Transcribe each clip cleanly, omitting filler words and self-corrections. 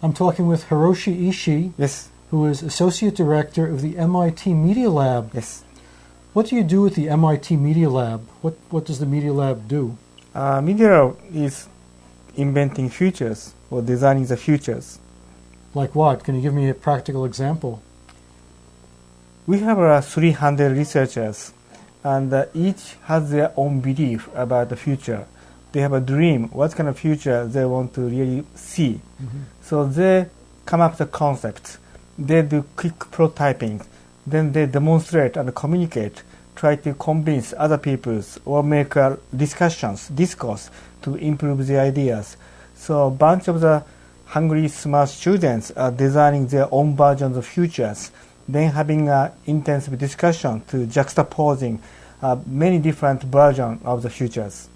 I'm talking with Hiroshi Ishii, Yes. who is Associate Director of the MIT Media Lab. Yes. What do you do with the MIT Media Lab? What does the Media Lab do? Media Lab is inventing futures or designing the futures. Like what? Can you give me a practical example? We have 300 researchers, and each has their own belief about the future. They have a dream, what kind of future they want to really see. Mm-hmm. So they come up with a concept. They do quick prototyping. Then they demonstrate and communicate, try to convince other people or make discourse to improve the ideas. So a bunch of the hungry, smart students are designing their own versions of futures, then having an intensive discussion to juxtaposing many different versions of the futures.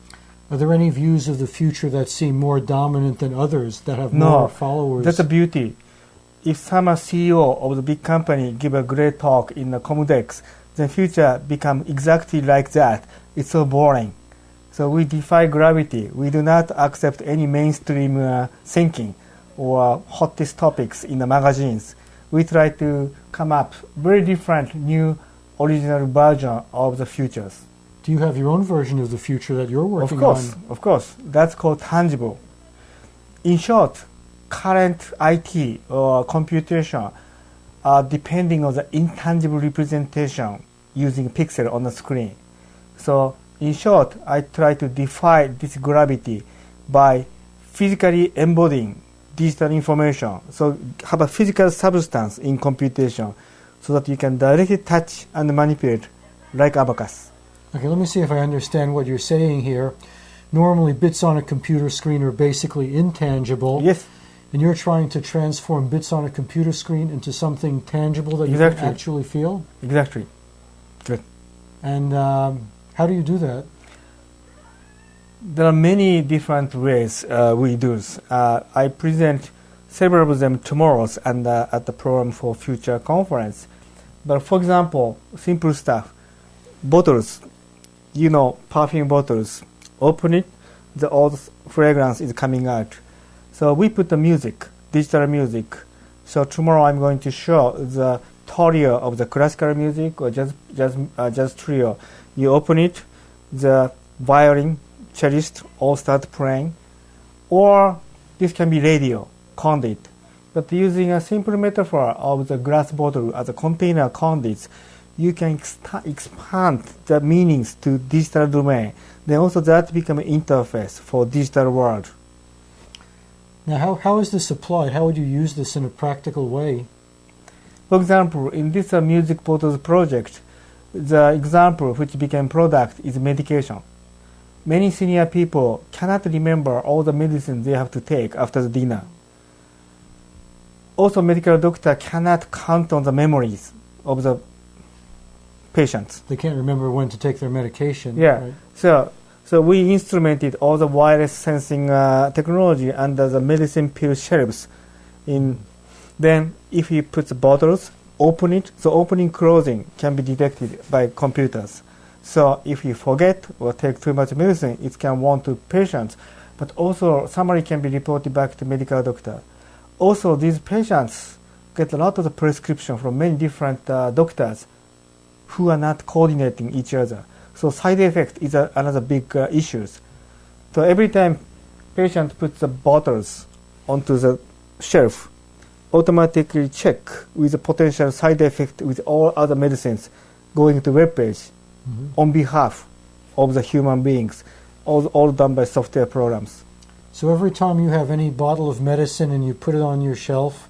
Are there any views of the future that seem more dominant than others, that have more followers? That's the beauty. If some CEO of the big company give a great talk in the Comodex, the future become exactly like that. It's so boring. So we defy gravity. We do not accept any mainstream thinking or hottest topics in the magazines. We try to come up very different, new, original version of the futures. Do you have your own version of the future that you're working on? Of course. That's called tangible. In short, current IT or computation are depending on the intangible representation using pixel on the screen. So in short, I try to defy this gravity by physically embodying digital information. So have a physical substance in computation so that you can directly touch and manipulate like abacus. Okay, let me see if I understand what you're saying here. Normally, bits on a computer screen are basically intangible. Yes. And you're trying to transform bits on a computer screen into something tangible that you can actually feel? Exactly. Good. And how do you do that? There are many different ways we do this. I present several of them tomorrow and at the Program for Future conference. But for example, simple stuff. Bottles, perfume bottles. Open it, the old fragrance is coming out. So we put the music, digital music. So tomorrow I'm going to show the trio of the classical music or jazz trio. You open it, the violin, cellist all start playing. Or this can be radio, conduit. But using a simple metaphor of the glass bottle as a container conduit, you can expand the meanings to digital domain. Then also that become an interface for digital world. Now, how is this applied? How would you use this in a practical way? For example, in this music bottles project, the example which became product is medication. Many senior people cannot remember all the medicine they have to take after the dinner. Also, medical doctor cannot count on the memories of the patients. They can't remember when to take their medication. Yeah. Right? So we instrumented all the wireless sensing technology under the medicine pill shelves. Then if you put the bottles, open it, so opening closing can be detected by computers. So if you forget or take too much medicine, it can warn to patients. But also summary can be reported back to medical doctor. Also, these patients get a lot of the prescription from many different doctors who are not coordinating each other. So side effect is another big issue. So every time patient puts the bottles onto the shelf, automatically check with the potential side effect with all other medicines going to web page on behalf of the human beings, all done by software programs. So every time you have any bottle of medicine and you put it on your shelf,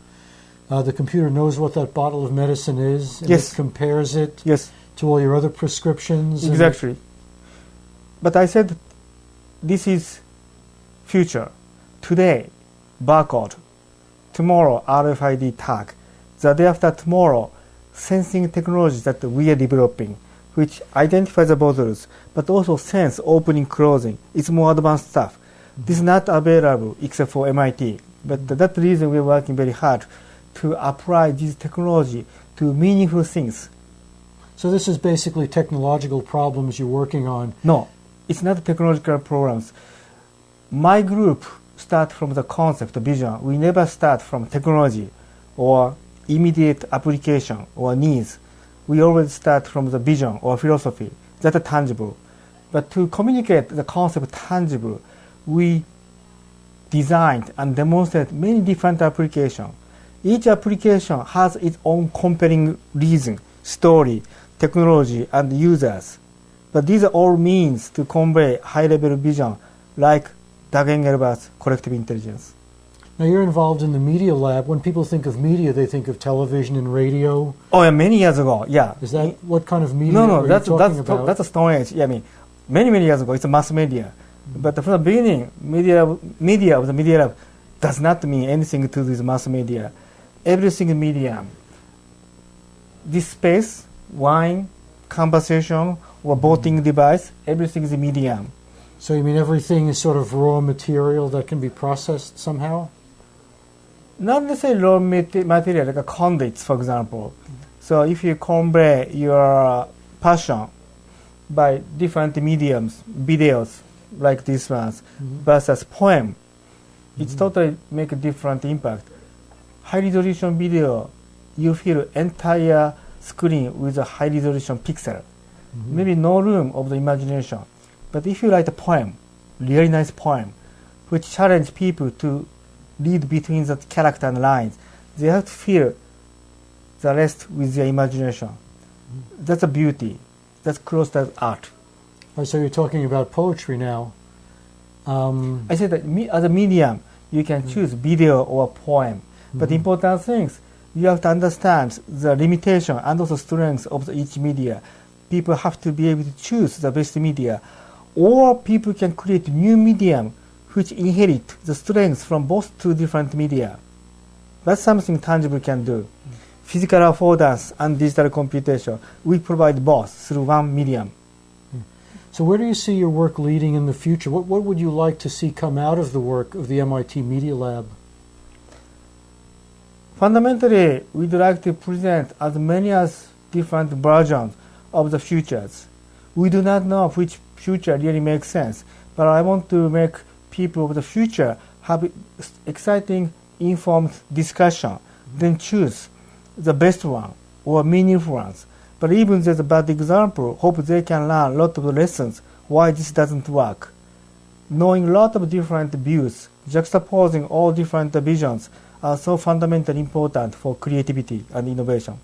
the computer knows what that bottle of medicine is, and it compares it to all your other prescriptions. Exactly. But I said this is future. Today, barcode. Tomorrow, RFID tag. The day after tomorrow, sensing technology that we are developing, which identifies the bottles, but also sense opening, closing. It's more advanced stuff. This is not available except for MIT. But that's the reason we're working very hard to apply this technology to meaningful things. So this is basically technological problems you're working on. No, it's not technological problems. My group start from the concept, vision. We never start from technology or immediate application or needs. We always start from the vision or philosophy that are tangible. But to communicate the concept tangible, we designed and demonstrated many different applications. Each application has its own compelling reason, story, technology, and users. But these are all means to convey high-level vision, like Doug Engelbart's collective intelligence. Now you're involved in the media lab. When people think of media, they think of television and radio. Oh, yeah, many years ago, yeah. Is that what kind of media that's about? That's a Stone Age. Yeah, I mean, many years ago, it's a mass media. But from the beginning, media of the media lab does not mean anything to this mass media. Everything is medium. This space, wine, conversation, or voting device, everything is a medium. So you mean everything is sort of raw material that can be processed somehow? Not necessarily raw material, like a conduits, for example. So if you convey your passion by different mediums, videos like this ones, versus poem, it's totally make a different impact. High resolution video, you feel entire screen with a high resolution pixel. Maybe no room of the imagination. But if you write a poem, really nice poem, which challenge people to read between the character and lines, they have to feel the rest with their imagination. That's a beauty. That's close to art. Oh, so you're talking about poetry now. I said that as a medium, you can choose video or poem. But the important things, you have to understand the limitation and also strengths of each media. People have to be able to choose the best media. Or people can create new medium which inherit the strengths from both two different media. That's something tangible can do. Physical affordance and digital computation, we provide both through one medium. So where do you see your work leading in the future? What would you like to see come out of the work of the MIT Media Lab? Fundamentally, we'd like to present as many as different versions of the futures. We do not know which future really makes sense, but I want to make people of the future have exciting, informed discussion, then choose the best one or meaningful ones. But even there's a bad example, hope they can learn a lot of lessons why this doesn't work. Knowing a lot of different views, juxtaposing all different visions are so fundamentally important for creativity and innovation.